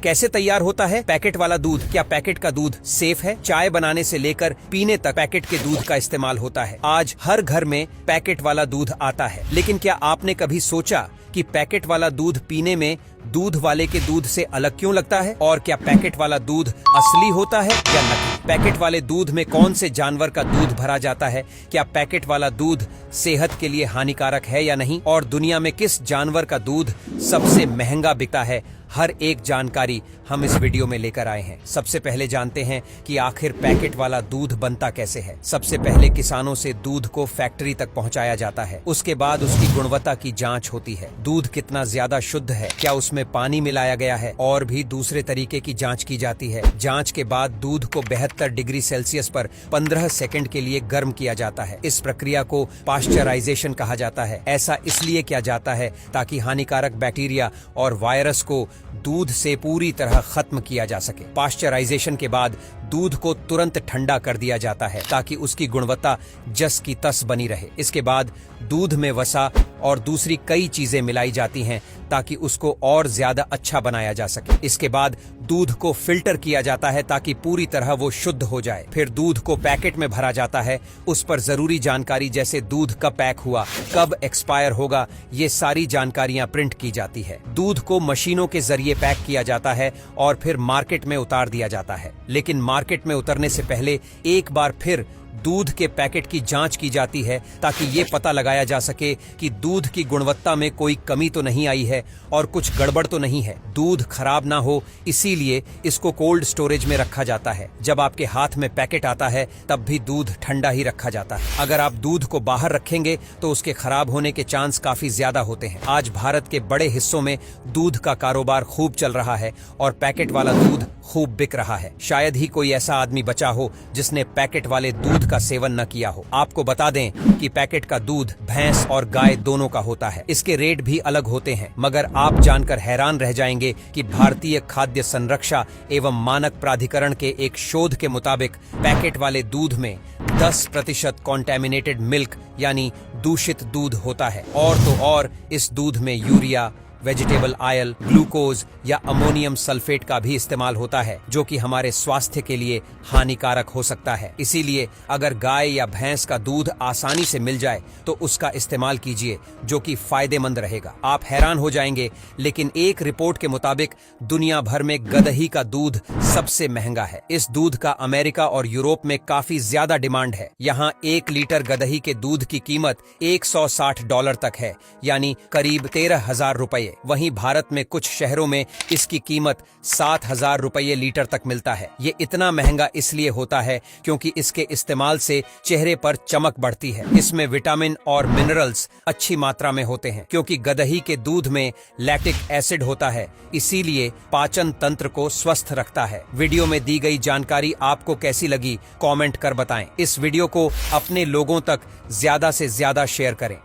कैसे तैयार होता है पैकेट वाला दूध? क्या पैकेट का दूध सेफ है? चाय बनाने से लेकर पीने तक पैकेट के दूध का इस्तेमाल होता है। आज हर घर में पैकेट वाला दूध आता है, लेकिन क्या आपने कभी सोचा कि पैकेट वाला दूध पीने में दूध वाले के दूध से अलग क्यों लगता है? और क्या पैकेट वाला दूध असली होता है या नकली? पैकेट वाले दूध में कौन से जानवर का दूध भरा जाता है? क्या पैकेट वाला दूध सेहत के लिए हानिकारक है या नहीं? और दुनिया में किस जानवर का दूध सबसे महंगा बिकता है? हर एक जानकारी हम इस वीडियो में लेकर आए हैं। सबसे पहले जानते हैं कि आखिर पैकेट वाला दूध बनता कैसे है। सबसे पहले किसानों से दूध को फैक्ट्री तक पहुंचाया जाता है। उसके बाद उसकी गुणवत्ता की जांच होती है। दूध कितना ज्यादा शुद्ध है, क्या उसमें पानी मिलाया गया है, और भी दूसरे तरीके की जांच की जाती है। जांच के बाद दूध को 72 डिग्री सेल्सियस पर 15 सेकंड के लिए गर्म किया जाता है। इस प्रक्रिया को पाश्चराइजेशन कहा जाता है। ऐसा इसलिए किया जाता है ताकि हानिकारक बैक्टीरिया और वायरस को दूध से पूरी तरह खत्म किया जा सके। पाश्चराइजेशन के बाद दूध को तुरंत ठंडा कर दिया जाता है ताकि उसकी गुणवत्ता जस की तस बनी रहे। इसके बाद दूध में वसा और दूसरी कई चीजें मिलाई जाती हैं ताकि उसको और ज्यादा अच्छा बनाया जा सके। इसके बाद दूध को फिल्टर किया जाता है ताकि पूरी तरह वो शुद्ध हो जाए। फिर दूध को पैकेट में भरा जाता है। उस पर जरूरी जानकारी जैसे दूध कब पैक हुआ, कब एक्सपायर होगा, ये सारी जानकारियां प्रिंट की जाती है। दूध को मशीनों के जरिए पैक किया जाता है और फिर मार्केट में उतार दिया जाता है। लेकिन मार्केट में उतरने से पहले एक बार फिर दूध के पैकेट की जांच की जाती है ताकि ये पता लगाया जा सके कि दूध की गुणवत्ता में कोई कमी तो नहीं आई है और कुछ गड़बड़ तो नहीं है। दूध खराब ना हो, इसीलिए इसको कोल्ड स्टोरेज में रखा जाता है। जब आपके हाथ में पैकेट आता है तब भी दूध ठंडा ही रखा जाता है। अगर आप दूध को बाहर रखेंगे तो उसके खराब होने के चांस काफी ज्यादा होते हैं। आज भारत के बड़े हिस्सों में दूध का कारोबार खूब चल रहा है और पैकेट वाला दूध खूब बिक रहा है। शायद ही कोई ऐसा आदमी बचा हो जिसने पैकेट वाले दूध का सेवन न किया हो। आपको बता दें कि पैकेट का दूध भैंस और गाय दोनों का होता है। इसके रेट भी अलग होते हैं, मगर आप जानकर हैरान रह जाएंगे कि भारतीय खाद्य संरक्षा एवं मानक प्राधिकरण के एक शोध के मुताबिक पैकेट वाले दूध में 10% कॉन्टेमिनेटेड मिल्क यानी दूषित दूध होता है। और तो और इस दूध में यूरिया, वेजिटेबल ऑयल, ग्लूकोज या अमोनियम सल्फेट का भी इस्तेमाल होता है, जो कि हमारे स्वास्थ्य के लिए हानिकारक हो सकता है। इसीलिए अगर गाय या भैंस का दूध आसानी से मिल जाए तो उसका इस्तेमाल कीजिए, जो कि फायदेमंद रहेगा। आप हैरान हो जाएंगे, लेकिन एक रिपोर्ट के मुताबिक दुनिया भर में गदही का दूध सबसे महंगा है। इस दूध का अमेरिका और यूरोप में काफी ज्यादा डिमांड है। यहाँ 1 लीटर गदही के दूध की कीमत $160 तक है, यानी करीब 13,000 रुपये। वहीं भारत में कुछ शहरों में इसकी कीमत 7,000 रुपये लीटर तक मिलता है। ये इतना महंगा इसलिए होता है क्योंकि इसके इस्तेमाल से चेहरे पर चमक बढ़ती है। इसमें विटामिन और मिनरल्स अच्छी मात्रा में होते हैं। क्योंकि गदही के दूध में लैक्टिक एसिड होता है, इसीलिए पाचन तंत्र को स्वस्थ रखता है। वीडियो में दी गई जानकारी आपको कैसी लगी, कमेंट कर बताएं। इस वीडियो को अपने लोगों तक ज्यादा से ज्यादा शेयर करें।